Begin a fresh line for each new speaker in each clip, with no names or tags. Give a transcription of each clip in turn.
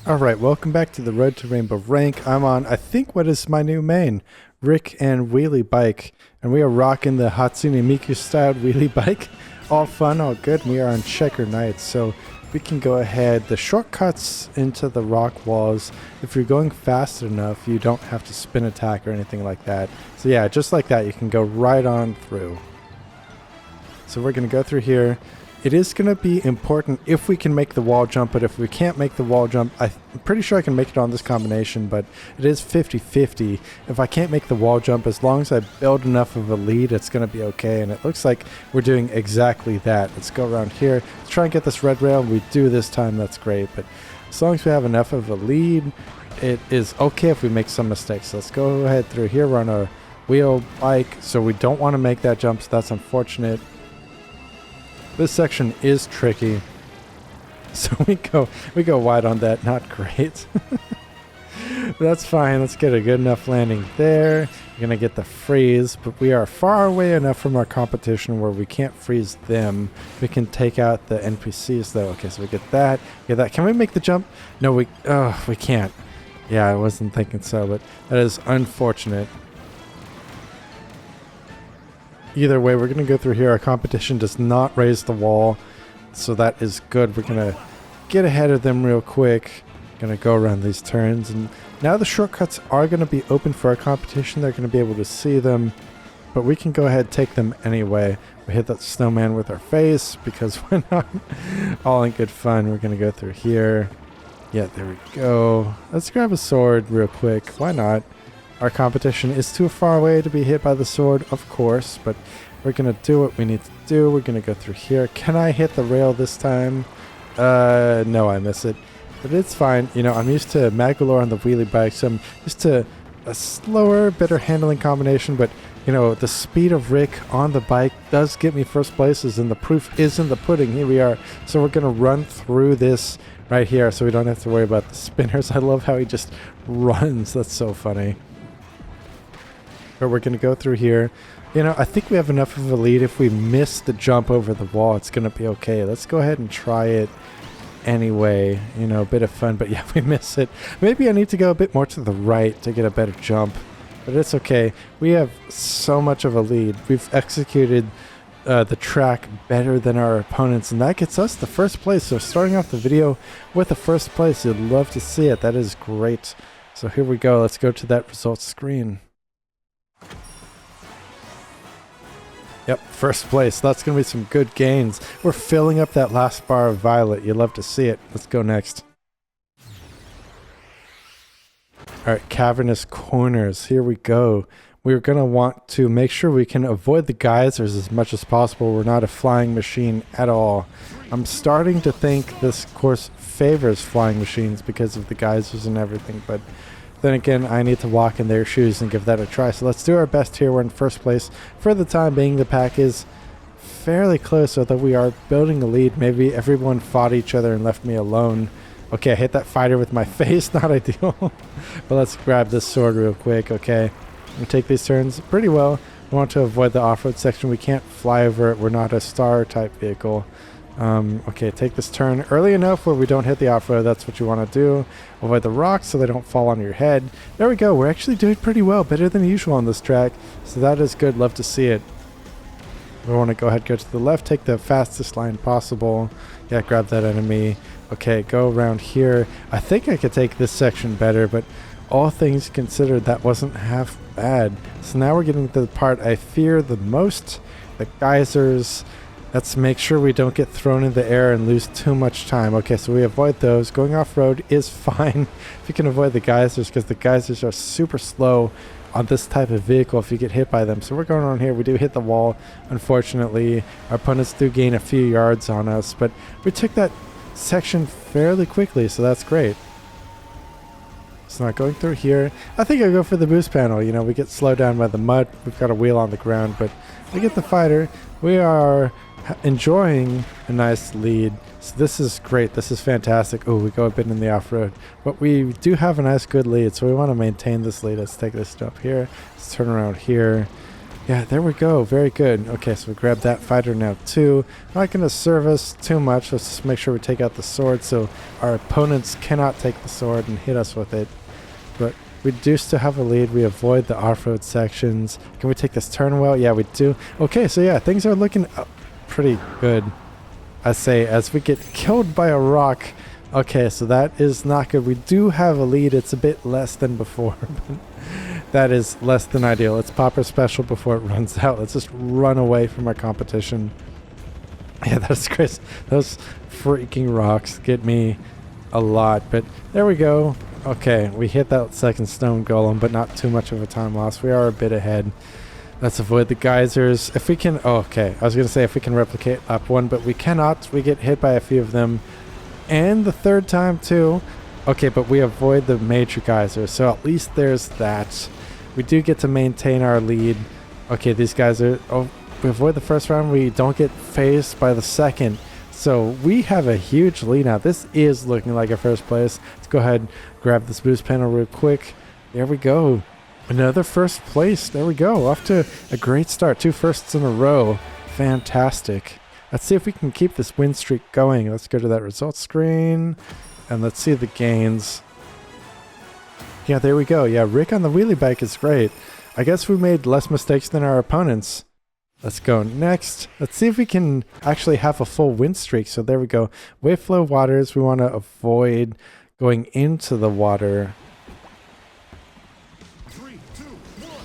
Alright, welcome back to the Road to Rainbow rank. I'm on, I think, what is my new main, Rick and Wheelie Bike. And we are rocking the Hatsune Miku-styled Wheelie Bike. All fun, all good. We are on Checker Night, so we can go ahead. The shortcuts into the rock walls, if you're going fast enough, you don't have to spin attack or anything like that. So yeah, just like that, you can go right on through. So we're going to go through here. It is going to be important if we can make the wall jump, but if we can't make the wall jump, I'm pretty sure I can make it on this combination, but it is 50-50. If I can't make the wall jump, as long as I build enough of a lead, it's going to be okay, and it looks like we're doing exactly that. Let's go around here. Let's try and get this red rail. We do this time, that's great, but as long as we have enough of a lead, it is okay if we make some mistakes. So let's go ahead through here. We're on our wheel bike, so we don't want to make that jump, so that's unfortunate. This section is tricky, so we go wide on that. Not great. That's fine. Let's get a good enough landing there. We're gonna get the freeze, but we are far away enough from our competition where we can't freeze them. We can take out the NPCs though. Okay, so we get that. Get that. Can we make the jump? No, we can't. Yeah, I wasn't thinking so, but that is unfortunate. Either way, we're going to go through here. Our competition does not raise the wall, so that is good. We're going to get ahead of them real quick. Going to go around these turns, and now the shortcuts are going to be open for our competition. They're going to be able to see them, but we can go ahead and take them anyway. We hit that snowman with our face because we're not all in good fun. We're going to go through here. Yeah, there we go. Let's grab a sword real quick. Why not? Our competition is too far away to be hit by the sword, of course, but we're going to do what we need to do. We're going to go through here. Can I hit the rail this time? No, I miss it. But it's fine. You know, I'm used to Magolor on the wheelie bike, so I'm used to a slower, better handling combination, but, you know, the speed of Rick on the bike does get me first places, and the proof is in the pudding. Here we are. So we're going to run through this right here so we don't have to worry about the spinners. I love how he just runs. That's so funny. But we're going to go through here. You know, I think we have enough of a lead. If we miss the jump over the wall, it's going to be okay. Let's go ahead and try it anyway. You know, a bit of fun. But yeah, we miss it. Maybe I need to go a bit more to the right to get a better jump. But it's okay. We have so much of a lead. We've executed the track better than our opponents, and that gets us the first place. So starting off the video with the first place, you'd love to see it. That is great. So here we go. Let's go to that results screen. Yep, first place. That's going to be some good gains. We're filling up that last bar of violet. You love to see it. Let's go next. Alright, cavernous corners. Here we go. We're going to want to make sure we can avoid the geysers as much as possible. We're not a flying machine at all. I'm starting to think this course favors flying machines because of the geysers and everything, but then again, I need to walk in their shoes and give that a try. So let's do our best here. We're in first place. For the time being, the pack is fairly close, although we are building a lead. Maybe everyone fought each other and left me alone. Okay, I hit that fighter with my face. Not ideal. But let's grab this sword real quick. Okay, and take these turns pretty well. We want to avoid the off-road section. We can't fly over it. We're not a star-type vehicle. Okay, take this turn early enough where we don't hit the off-road. That's what you want to do. Avoid the rocks so they don't fall on your head. There we go. We're actually doing pretty well. Better than usual on this track. So that is good. Love to see it. We want to go ahead, go to the left, take the fastest line possible. Yeah, grab that enemy. Okay, go around here. I think I could take this section better, but all things considered, that wasn't half bad. So now we're getting to the part I fear the most. The geysers. Let's make sure we don't get thrown in the air and lose too much time. Okay, so we avoid those. Going off-road is fine if you can avoid the geysers, because the geysers are super slow on this type of vehicle if you get hit by them. So we're going on here. We do hit the wall, unfortunately. Our opponents do gain a few yards on us, but we took that section fairly quickly, so that's great. It's not going through here. I think I'll go for the boost panel. You know, we get slowed down by the mud. We've got a wheel on the ground, but we get the fighter. We are enjoying a nice lead. So this is great. This is fantastic. Oh, we go a bit in the off-road, but we do have a nice good lead, so we want to maintain this lead. Let's take this jump here. Let's turn around here. Yeah, there we go. Very good. Okay, so we grab that fighter now too. Not going to serve us too much. Let's just make sure we take out the sword so our opponents cannot take the sword and hit us with it. But we do still have a lead. We avoid the off-road sections. Can we take this turn well? Yeah, we do. Okay, so yeah, things are looking pretty good. I say as we get killed by a rock. Okay, so that is not good. We do have a lead. It's a bit less than before. That is less than ideal. Let's pop our special before it runs out. Let's just run away from our competition. Yeah, that's crazy. Those freaking rocks get me a lot. But there we go. Okay, we hit that second stone golem, but not too much of a time loss. We are a bit ahead. Let's avoid the geysers. If we can... Oh, okay. I was going to say if we can replicate lap 1, but we cannot. We get hit by a few of them. And the third time, too. Okay, but we avoid the major geysers, so at least there's that. We do get to maintain our lead. Okay, these guys are... Oh, we avoid the first round. We don't get phased by the second. So we have a huge lead now. This is looking like a first place. Let's go ahead and grab this boost panel real quick. There we go. Another first place. There we go. Off to a great start. 2 firsts in a row. Fantastic. Let's see if we can keep this win streak going. Let's go to that results screen. And let's see the gains. Yeah, there we go. Yeah, Rick on the wheelie bike is great. I guess we made less mistakes than our opponents. Let's go next. Let's see if we can actually have a full win streak. So there we go. Wave flow waters. We want to avoid going into the water.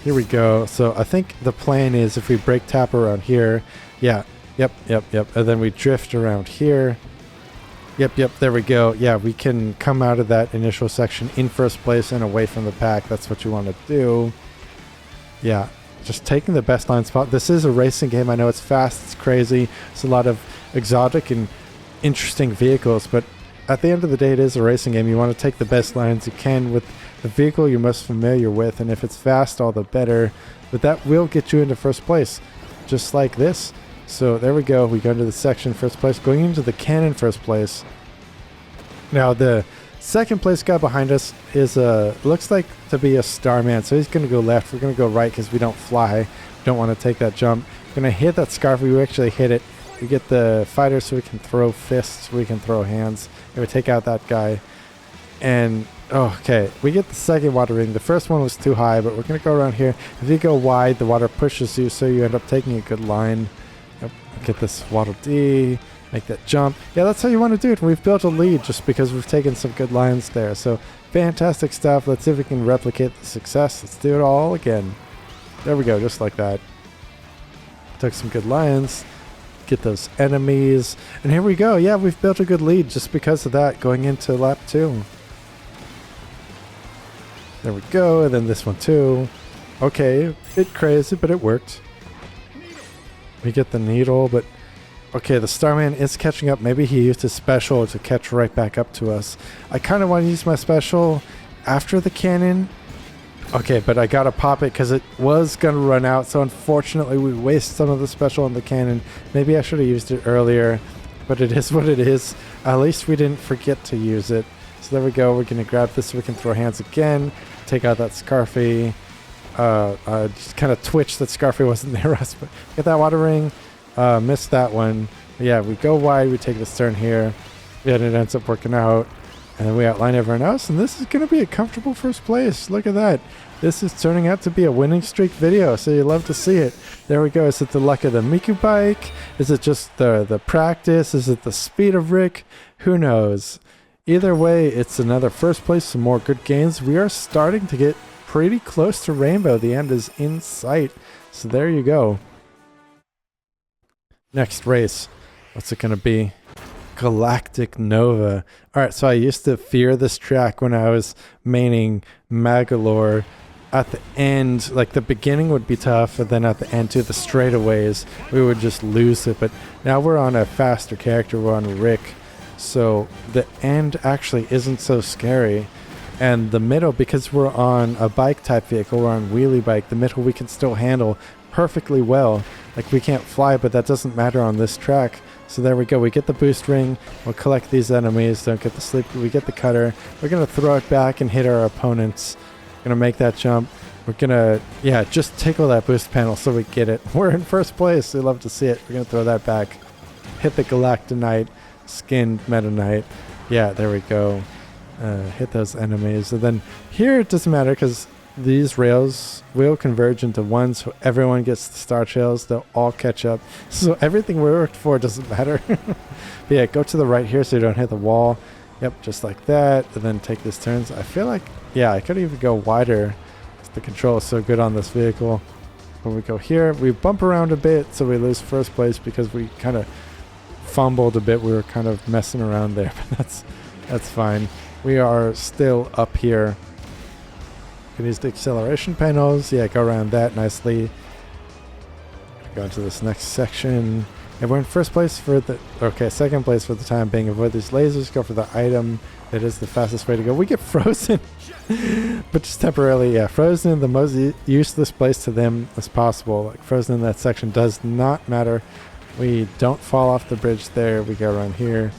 Here we go. So I think the plan is if we brake tap around here. Yeah. Yep. And then we drift around here. Yep, there we go. Yeah, we can come out of that initial section in first place and away from the pack. That's what you want to do. Yeah, just taking the best line spot. This is a racing game. I know it's fast, it's crazy. It's a lot of exotic and interesting vehicles, but at the end of the day, it is a racing game. You want to take the best lines you can with the vehicle you're most familiar with, and if it's fast, all the better. But that will get you into first place, just like this. So there we go. We go into the section first place, going into the cannon first place. Now the second place guy behind us is looks like to be a Starman. So he's going to go left. We're going to go right because we don't fly. We don't want to take that jump. Going to hit that scarf. We actually hit it. We get the fighter so we can throw fists. We can throw hands. And we take out that guy. And okay, we get the second water ring. The first one was too high, but we're going to go around here. If you go wide, the water pushes you, so you end up taking a good line. Get this Waddle Dee, make that jump. Yeah, that's how you want to do it. We've built a lead just because we've taken some good lines there. So fantastic stuff. Let's see if we can replicate the success. Let's do it all again. There we go, just like that. Took some good lines. Get those enemies. And here we go. Yeah, we've built a good lead just because of that going into lap 2. There we go. And then this one too. Okay, a bit crazy, but it worked. We get the needle, but okay, the Starman is catching up. Maybe he used his special to catch right back up to us. I kind of want to use my special after the cannon. Okay, but I gotta pop it because it was gonna run out. So unfortunately, we waste some of the special on the cannon. Maybe I should have used it earlier, but it is what it is. At least we didn't forget to use it. So there we go. We're gonna grab this so we can throw hands again. Take out that Scarfy. Just kind of twitch that Scarfy wasn't near us, but get that water ring. Missed that one. But yeah, we go wide, we take this turn here, and it ends up working out. And then we outline everyone else, and this is going to be a comfortable first place. Look at that. This is turning out to be a winning streak video, so you love to see it. There we go. Is it the luck of the Miku bike? Is it just the practice? Is it the speed of Rick? Who knows? Either way, it's another first place, some more good gains. We are starting to get pretty close to Rainbow. The end is in sight. So there you go. Next race. What's it going to be? Galactic Nova. Alright, so I used to fear this track when I was maining Magalore. At the end, like the beginning would be tough, and then at the end too, the straightaways, we would just lose it. But now we're on a faster character, we're on Rick. So the end actually isn't so scary. And the middle, because we're on a bike type vehicle, we're on wheelie bike, the middle we can still handle perfectly well. Like we can't fly, but that doesn't matter on this track. So there we go. We get the boost ring. We'll collect these enemies. Don't get the sleep. We get the cutter. We're going to throw it back and hit our opponents. Going to make that jump. We're gonna, yeah, just tickle that boost panel so we get it. We're in first place. We love to see it. We're gonna throw that back. Hit the Galactonite, skinned Meta Knight. Yeah, there we go. Hit those enemies. And then here it doesn't matter because these rails will converge into one, so everyone gets the star trails. They'll all catch up. So everything we worked for doesn't matter. But yeah, go to the right here so you don't hit the wall. Yep, just like that. And then take these turns. I feel like, yeah, I could even go wider. The control is so good on this vehicle. When we go here, we bump around a bit, so we lose first place because we kind of fumbled a bit. We were kind of messing around there, but that's fine. We are still up here. Can use the acceleration panels. Yeah, go around that nicely. Go into this next section. And we're in first place for the... Okay, second place for the time being. Avoid these lasers. Go for the item. It is the fastest way to go. We get frozen. But just temporarily, yeah. Frozen in the most useless place to them as possible. Like, frozen in that section does not matter. We don't fall off the bridge there. We go around here.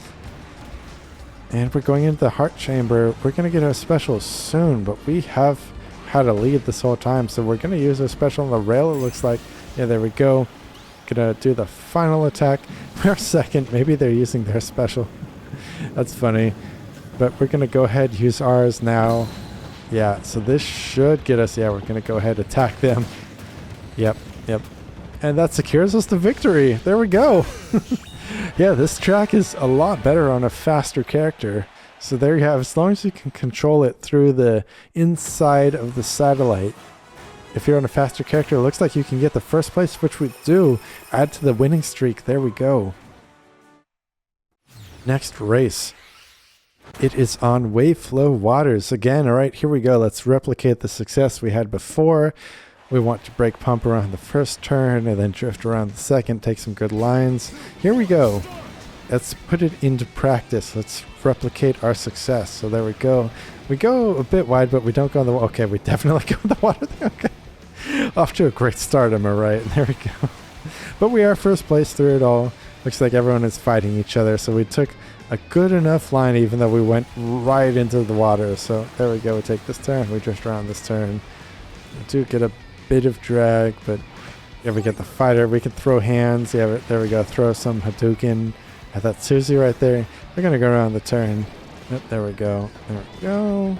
And we're going into the heart chamber. We're going to get our special soon, but we have had a lead this whole time. So we're going to use our special on the rail, it looks like. Yeah, there we go. Gonna do the final attack. We're second. Maybe they're using their special. That's funny. But we're gonna go ahead, use ours now. Yeah, so this should get us. Yeah, we're gonna go ahead, attack them. Yep. And that secures us the victory. There we go. Yeah, this track is a lot better on a faster character. So there you have, as long as you can control it through the inside of the satellite. If you're on a faster character, it looks like you can get the first place, which we do. Add to the winning streak. There we go. Next race. It is on Wave Flow Waters. Again, all right, here we go. Let's replicate the success we had before. We want to brake pump around the first turn and then drift around the second. Take some good lines. Here we go. Let's put it into practice. Let's replicate our success. So there we go. We go a bit wide, but we don't go in the water. Okay, we definitely go in the water. Okay. Off to a great start, am I right? There we go. But we are first place through it all. Looks like everyone is fighting each other. So we took a good enough line, even though we went right into the water. So there we go. We take this turn. We drift around this turn. We do get a bit of drag, but yeah, we get the fighter. We can throw hands. Yeah, there we go. Throw some Hadouken at that Susie right there. We're going to go around the turn. Yep, there we go. There we go.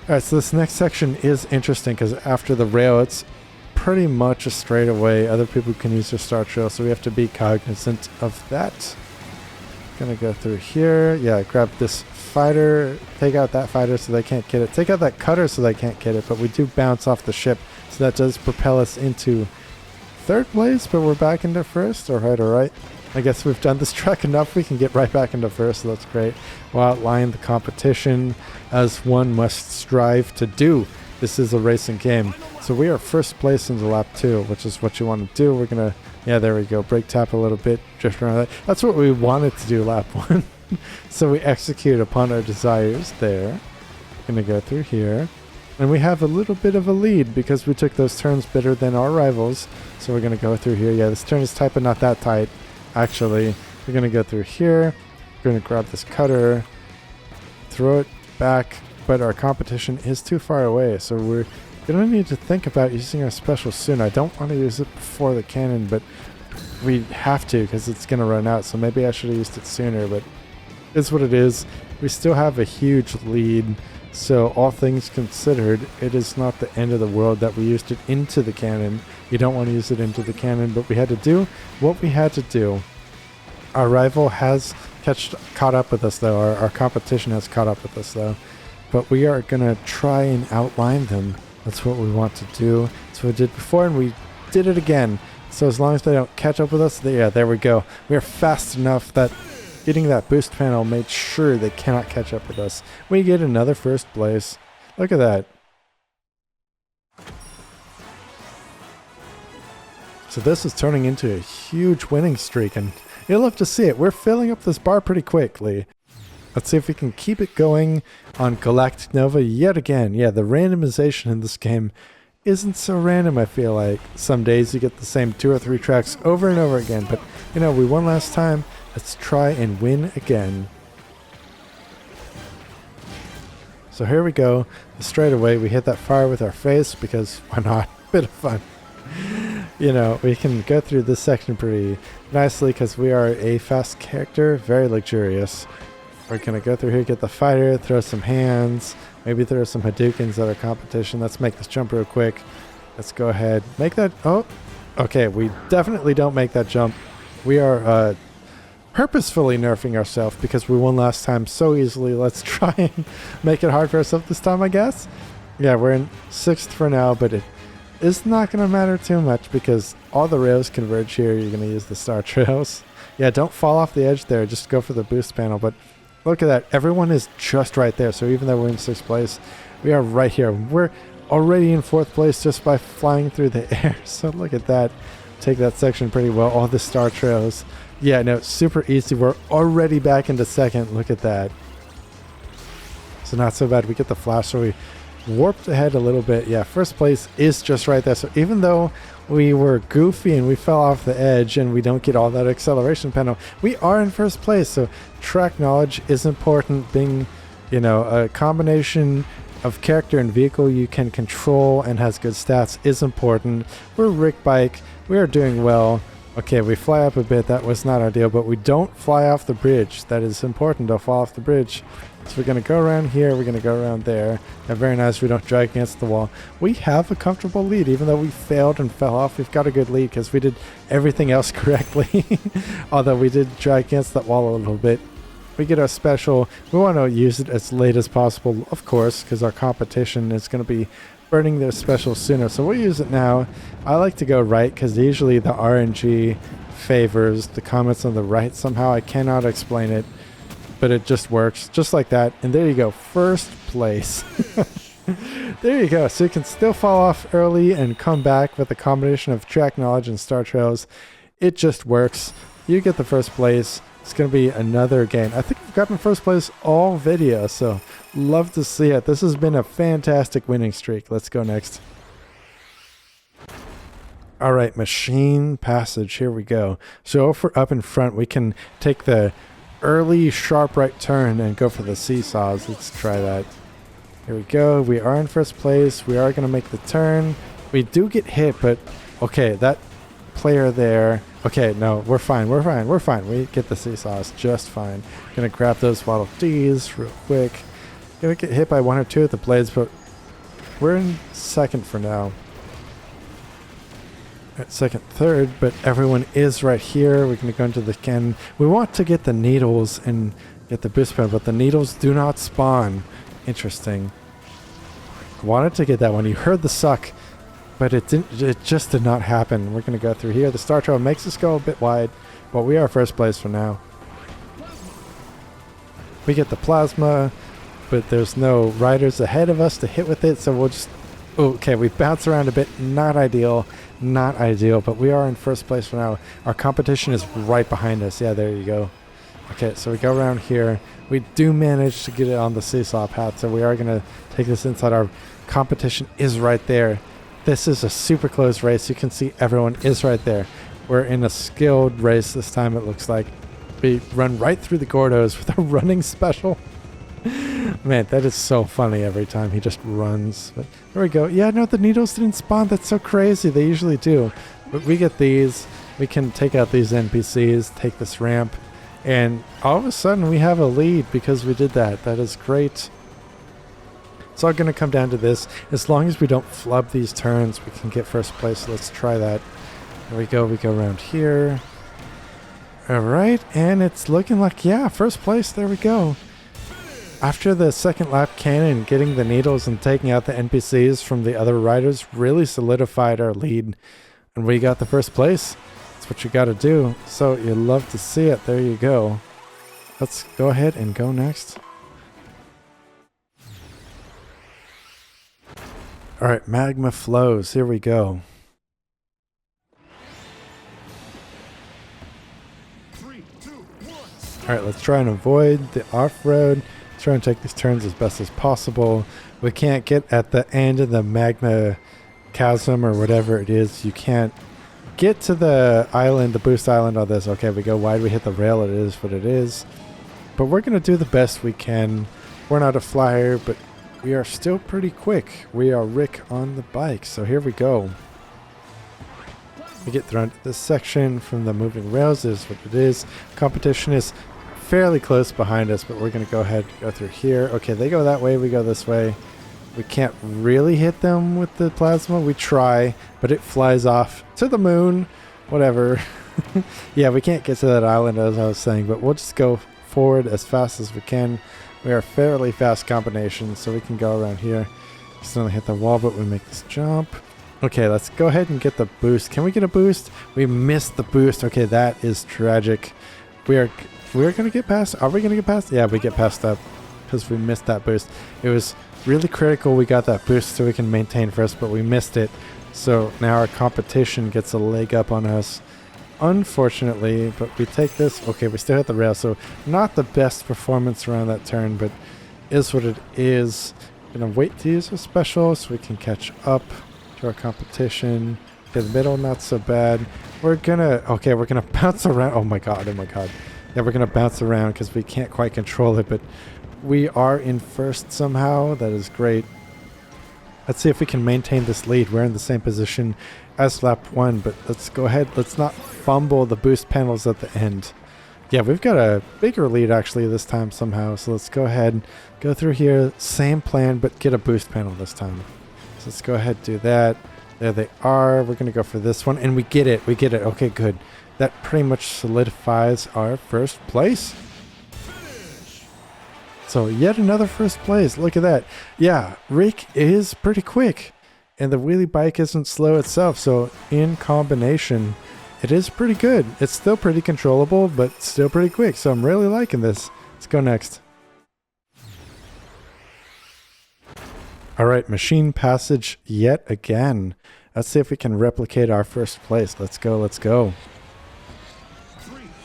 Alright, so this next section is interesting because after the rail, it's pretty much a straightaway. Other people can use their star trail, so we have to be cognizant of that. Gonna go through here. Yeah, grab this fighter. Take out that fighter so they can't get it. Take out that cutter so they can't get it, but we do bounce off the ship. So that does propel us into third place, but we're back into first. Alright. I guess we've done this track enough. We can get right back into first, so that's great. We'll outline the competition as one must strive to do. This is a racing game. So we are first place in the lap 2, which is what you want to do. We're going to, yeah, there we go. Brake tap a little bit, drift around that. That's what we wanted to do lap 1. So we execute upon our desires there. Going to go through here. And we have a little bit of a lead because we took those turns better than our rivals. So we're going to go through here. Yeah, this turn is tight, but not that tight. Actually, we're going to go through here. We're going to grab this cutter, throw it back, but our competition is too far away, so we're going to need to think about using our special soon. I don't want to use it before the cannon, but we have to because it's going to run out, so maybe I should have used it sooner, but it's what it is. We still have a huge lead, so all things considered, it is not the end of the world that we used it into the cannon. You don't want to use it into the cannon, but we had to do what we had to do. Our rival has caught up with us, though. Our competition has caught up with us, though. But we are going to try and outline them. That's what we want to do. That's what we did before, and we did it again. So as long as they don't catch up with us, yeah, there we go. We are fast enough that getting that boost panel made sure they cannot catch up with us. We get another first place. Look at that. So this is turning into a huge winning streak, and you'll love to see it. We're filling up this bar pretty quickly. Let's see if we can keep it going on Galactic Nova yet again. Yeah, the randomization in this game isn't so random, I feel like. Some days you get the same 2 or 3 tracks over and over again, but, you know, we won last time. Let's try and win again. So here we go. Straight away, we hit that fire with our face because why not? Bit of fun. You know, we can go through this section pretty nicely because we are a fast character, very luxurious. We're going to go through here, get the fighter, throw some hands, maybe throw some Hadoukens at our competition. Let's make this jump real quick. Let's go ahead. Make that... Oh, okay. We definitely don't make that jump. We are purposefully nerfing ourselves because we won last time so easily. Let's try and make it hard for ourselves this time, I guess. Yeah, we're in 6th for now, but it's not going to matter too much because all the rails converge here. You're going to use the star trails. Yeah, don't fall off the edge there. Just go for the boost panel. But look at that. Everyone is just right there. So even though we're in 6th place, we are right here. We're already in 4th place just by flying through the air. So look at that. Take that section pretty well. All the star trails. Yeah, no, super easy. We're already back into 2nd. Look at that. So not so bad. We get the flash, so we warped ahead a little bit. Yeah, 1st place is just right there. So even though we were goofy and we fell off the edge and we don't get all that acceleration panel, we are in 1st place. So track knowledge is important. Being, you know, a combination of character and vehicle you can control and has good stats is important. We're Rick Bike. We are doing well. Okay, we fly up a bit. That was not ideal, but we don't fly off the bridge. That is important. Don't fall off the bridge. So we're going to go around here. We're going to go around there. Yeah, very nice. We don't drag against the wall. We have a comfortable lead. Even though we failed and fell off, we've got a good lead because we did everything else correctly. Although we did drag against that wall a little bit. We get our special. We want to use it as late as possible, of course, because our competition is going to be burning their special sooner. So we'll use it now. I like to go right because usually the RNG favors the comments on the right somehow. I cannot explain it, but it just works just like that. And there you go, 1st place. There you go. So you can still fall off early and come back with a combination of track knowledge and star trails. It just works. You get the 1st place. It's going to be another game. I think we've gotten 1st place all video, so love to see it. This has been a fantastic winning streak. Let's go next. All right, machine passage. Here we go. So if we're up in front, we can take the early sharp right turn and go for the seesaws. Let's try that. Here we go. We are in 1st place. We are going to make the turn. We do get hit, but okay, that player there. Okay, no, we're fine. We're fine. We're fine. We get the seesaws just fine. Gonna grab those Waddle Dees real quick. Gonna get hit by 1 or 2 of the blades, but we're in 2nd for now. At 2nd, 3rd, but everyone is right here. We're gonna go into the cannon. We want to get the needles and get the boost pad, but the needles do not spawn. Interesting. Wanted to get that one. You heard the suck. But it didn't. It just did not happen. We're going to go through here. The star trail makes us go a bit wide, but we are 1st place for now. We get the plasma, but there's no riders ahead of us to hit with it, so we'll just... Okay, we bounce around a bit. Not ideal. Not ideal, but we are in 1st place for now. Our competition is right behind us. Yeah, there you go. Okay, so we go around here. We do manage to get it on the seesaw path, so we are going to take this inside. Our competition is right there. This is a super close race. You can see everyone is right there. We're in a skilled race this time, it looks like. We run right through the Gordos with a running special. Man, that is so funny every time he just runs. But there we go. Yeah, no, the needles didn't spawn. That's so crazy. They usually do. But we get these. We can take out these NPCs, take this ramp, and all of a sudden we have a lead because we did that. That is great. It's all going to come down to this. As long as we don't flub these turns, we can get 1st place. Let's try that. There we go. We go around here. All right. And it's looking like, yeah, 1st place. There we go. After the 2nd lap cannon, getting the needles and taking out the NPCs from the other riders really solidified our lead. And we got the 1st place. That's what you got to do. So you love to see it. There you go. Let's go ahead and go next. All right, magma flows. Here we go.
3, 2, 1.
All right, let's try and avoid the off-road. Try and take these turns as best as possible. We can't get at the end of the magma chasm or whatever it is. You can't get to the island, the boost island on this. Okay, we go wide. We hit the rail. It is what it is. But we're going to do the best we can. We're not a flyer, but we are still pretty quick. We are Rick on the bike. So here we go. We get thrown to this section from the moving rails is what it is. Competition is fairly close behind us, but we're going to go ahead and go through here. Okay, they go that way, we go this way. We can't really hit them with the plasma. We try, but it flies off to the moon. Whatever. Yeah, we can't get to that island as I was saying, but we'll just go forward as fast as we can. We are fairly fast combination, so we can go around here. Just only hit the wall, but we make this jump. Okay, let's go ahead and get the boost. Can we get a boost? We missed the boost. Okay, that is tragic. We're gonna get past. Are we gonna get past? Yeah, we get past that because we missed that boost. It was really critical we got that boost so we can maintain first, but we missed it. So now our competition gets a leg up on us, unfortunately, but we take this. Okay, we still hit the rail, so not the best performance around that turn, but is what it is. Gonna wait to use a special so we can catch up to our competition. Okay, the middle, not so bad. We're gonna bounce around. Oh my god. Yeah, we're gonna bounce around because we can't quite control it, but we are in first somehow. That is great. Let's see if we can maintain this lead. We're in the same position as lap 1, but let's go ahead. Let's not fumble the boost panels at the end. Yeah, we've got a bigger lead actually this time somehow. So let's go ahead and go through here. Same plan, but get a boost panel this time. So let's go ahead and do that. There they are. We're going to go for this one, and we get it. Okay, good. That pretty much solidifies our first place. So yet another first place. Look at that. Yeah, Rick is pretty quick, and the wheelie bike isn't slow itself. So in combination, it is pretty good. It's still pretty controllable, but still pretty quick. So I'm really liking this. Let's go next. All right, machine passage yet again. Let's see if we can replicate our first place. Let's go.
3,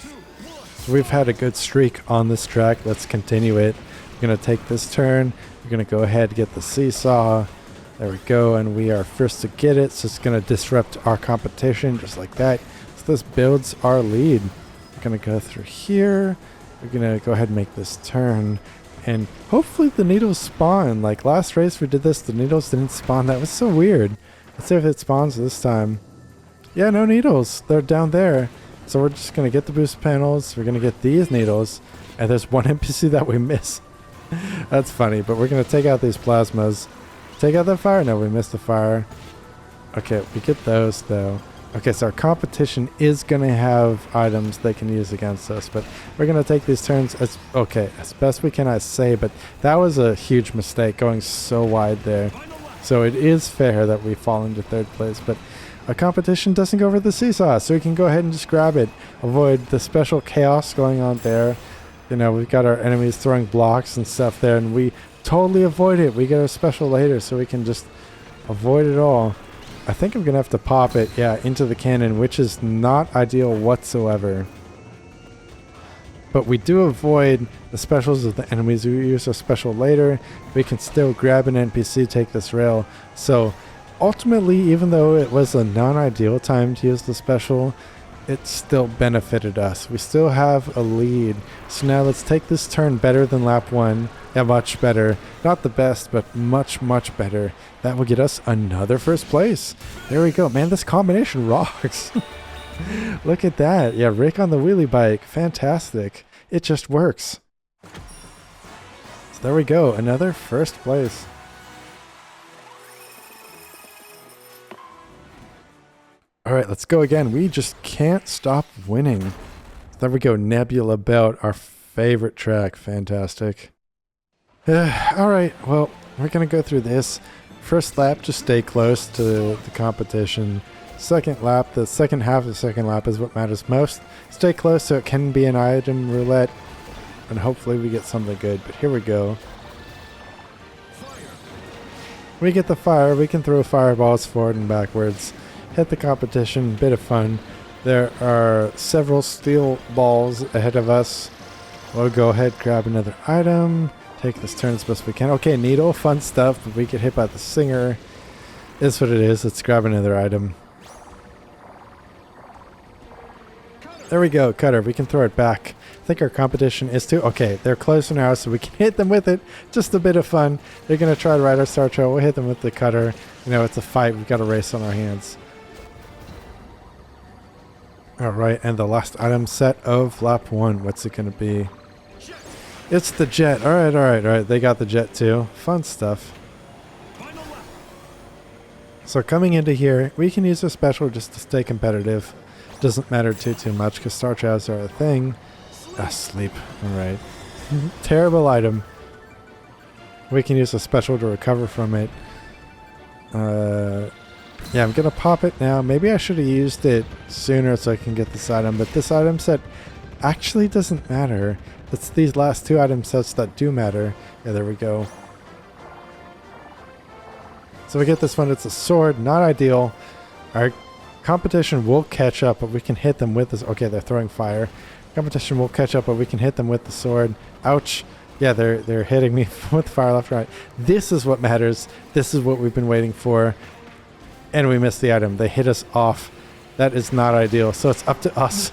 2, 1.
So we've had a good streak on this track. Let's continue it. We're going to take this turn. We're going to go ahead and get the seesaw. There we go, and we are first to get it. So it's going to disrupt our competition just like that. So this builds our lead. We're going to go through here. We're going to go ahead and make this turn. And hopefully the needles spawn. Like last race we did this, the needles didn't spawn. That was so weird. Let's see if it spawns this time. Yeah, no needles. They're down there. So we're just going to get the boost panels. We're going to get these needles. And there's one NPC that we miss. That's funny. But we're going to take out these plasmas. Take out the fire? No, we missed the fire. Okay, we get those though. Okay, so our competition is going to have items they can use against us, but we're going to take these turns as best we can, I say, but that was a huge mistake going so wide there. So it is fair that we fall into third place, but our competition doesn't go over the seesaw, so we can go ahead and just grab it, avoid the special chaos going on there. You know, we've got our enemies throwing blocks and stuff there, and we totally avoid it. We get our special later, so we can just avoid it all. I think I'm going to have to pop it, yeah, into the cannon, which is not ideal whatsoever. But we do avoid the specials of the enemies. We use a special later. We can still grab an NPC, take this rail. So ultimately, even though it was a non-ideal time to use the special, it still benefited us. We still have a lead. So now let's take this turn better than lap 1. Yeah, much better. Not the best, but much, much better. That will get us another first place. There we go. Man, this combination rocks. Look at that. Yeah, Rick on the wheelie bike. Fantastic. It just works. So there we go. Another first place. All right, let's go again. We just can't stop winning. There we go. Nebula Belt, our favorite track. Fantastic. All right, well, we're going to go through this. First lap, just stay close to the competition. Second lap, the second half of the second lap is what matters most. Stay close so it can be an item roulette, and hopefully we get something good. But here we go. We get the fire. We can throw fireballs forward and backwards. Hit the competition, bit of fun. There are several steel balls ahead of us. We'll go ahead, grab another item. Take this turn as best we can. Okay, needle, fun stuff, but we get hit by the singer. Is what it is. Let's grab another item. There we go, cutter. We can throw it back. I think our competition is too. Okay, they're closer now, so we can hit them with it. Just a bit of fun. They're going to try to ride our Star Trail. We'll hit them with the cutter. You know, it's a fight. We've got a race on our hands. All right, and the last item set of lap 1. What's it going to be? It's the jet. All right. They got the jet too. Fun stuff. So coming into here, we can use a special just to stay competitive. Doesn't matter too much because Star Trails are a thing. Sleep. Alright. Terrible item. We can use a special to recover from it. Yeah, I'm going to pop it now. Maybe I should have used it sooner so I can get this item. But this item set actually doesn't matter. It's these last 2 item sets that do matter. Yeah, there we go. So we get this one. It's a sword. Not ideal. Our competition will catch up, but we can hit them with this. Okay, they're throwing fire. Competition will catch up, but we can hit them with the sword. Ouch. Yeah, they're hitting me with fire left and right. This is what matters. This is what we've been waiting for. And we missed the item. They hit us off. That is not ideal. So it's up to us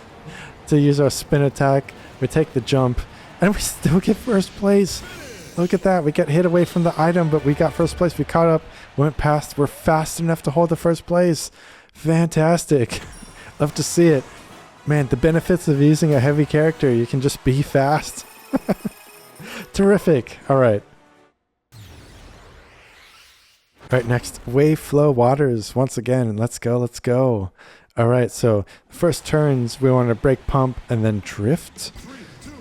to use our spin attack. We take the jump, and we still get first place. Look at that. We get hit away from the item, but we got first place. We caught up, went past. We're fast enough to hold the first place. Fantastic. Love to see it. Man, the benefits of using a heavy character. You can just be fast. Terrific. All right. All right, next, Wave Flow Waters. Once again, let's go. All right, so first turns, we want to brake pump and then drift.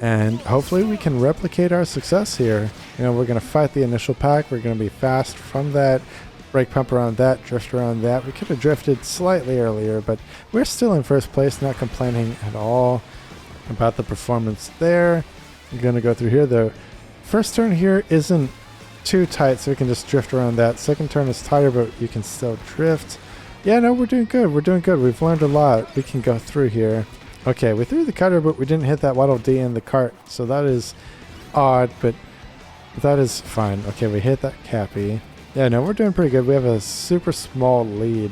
And hopefully we can replicate our success here. You know, we're going to fight the initial pack. We're going to be fast from that. Brake pump around that, drift around that. We could have drifted slightly earlier, but we're still in first place, not complaining at all about the performance there. I'm going to go through here. The first turn here isn't too tight, so we can just drift around that. Second turn is tighter, but you can still drift. Yeah, no, we're doing good. We've learned a lot. We can go through here. Okay, we threw the cutter, but we didn't hit that Waddle Dee in the cart, so that is odd, but that is fine. Okay, we hit that Cappy. Yeah, no, we're doing pretty good. We have a super small lead.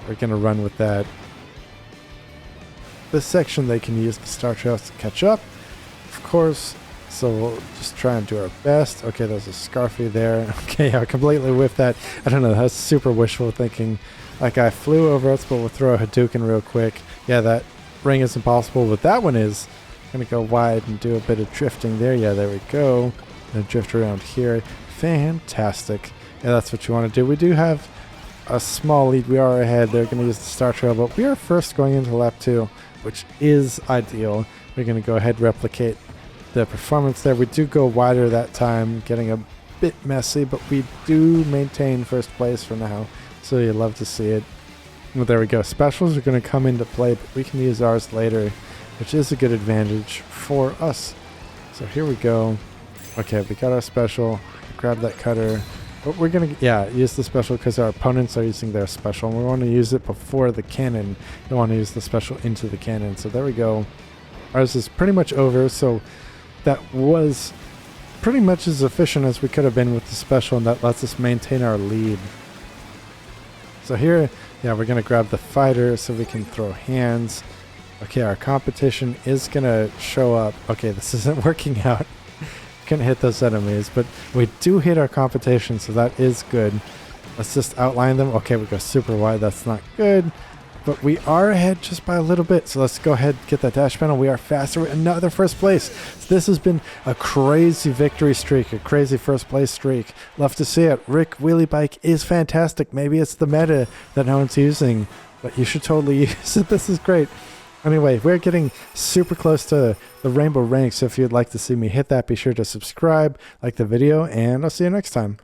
We're going to run with that. This section, they can use the Star Trails to catch up, of course, so we'll just try and do our best. Okay, there's a Scarfy there. Okay, I completely whiffed that. I don't know, that's super wishful thinking. Like, I flew over us, but we'll throw a Hadouken real quick. Yeah, that ring is impossible, but that one is. I'm going to go wide and do a bit of drifting there. Yeah, there we go. And drift around here. Fantastic. Yeah, that's what you want to do. We do have a small lead. We are ahead. They're going to use the Star Trail, but we are first going into lap 2, which is ideal. We're going to go ahead and replicate the performance there. We do go wider that time, getting a bit messy, but we do maintain first place for now. So you love to see it. Well, there we go. Specials are going to come into play, but we can use ours later, which is a good advantage for us. So here we go. Okay, we got our special. Grab that cutter. But we're going to, use the special because our opponents are using their special. And we want to use it before the cannon. We want to use the special into the cannon. So there we go. Ours is pretty much over. So that was pretty much as efficient as we could have been with the special. And that lets us maintain our lead. So here, we're going to grab the fighter so we can throw hands. Okay, our competition is going to show up. Okay, this isn't working out. Couldn't hit those enemies, but we do hit our competition, so that is good. Let's just outline them. Okay, we go super wide. That's not good, but we are ahead just by a little bit. So let's go ahead and get that dash panel. We are faster. Another first place. So this has been a crazy victory streak, a crazy first place streak. Love to see it. Rick Wheelie Bike is fantastic. Maybe it's the meta that no one's using, but you should totally use it. This is great. Anyway, we're getting super close to the rainbow rank, so if you'd like to see me hit that, be sure to subscribe, like the video, and I'll see you next time.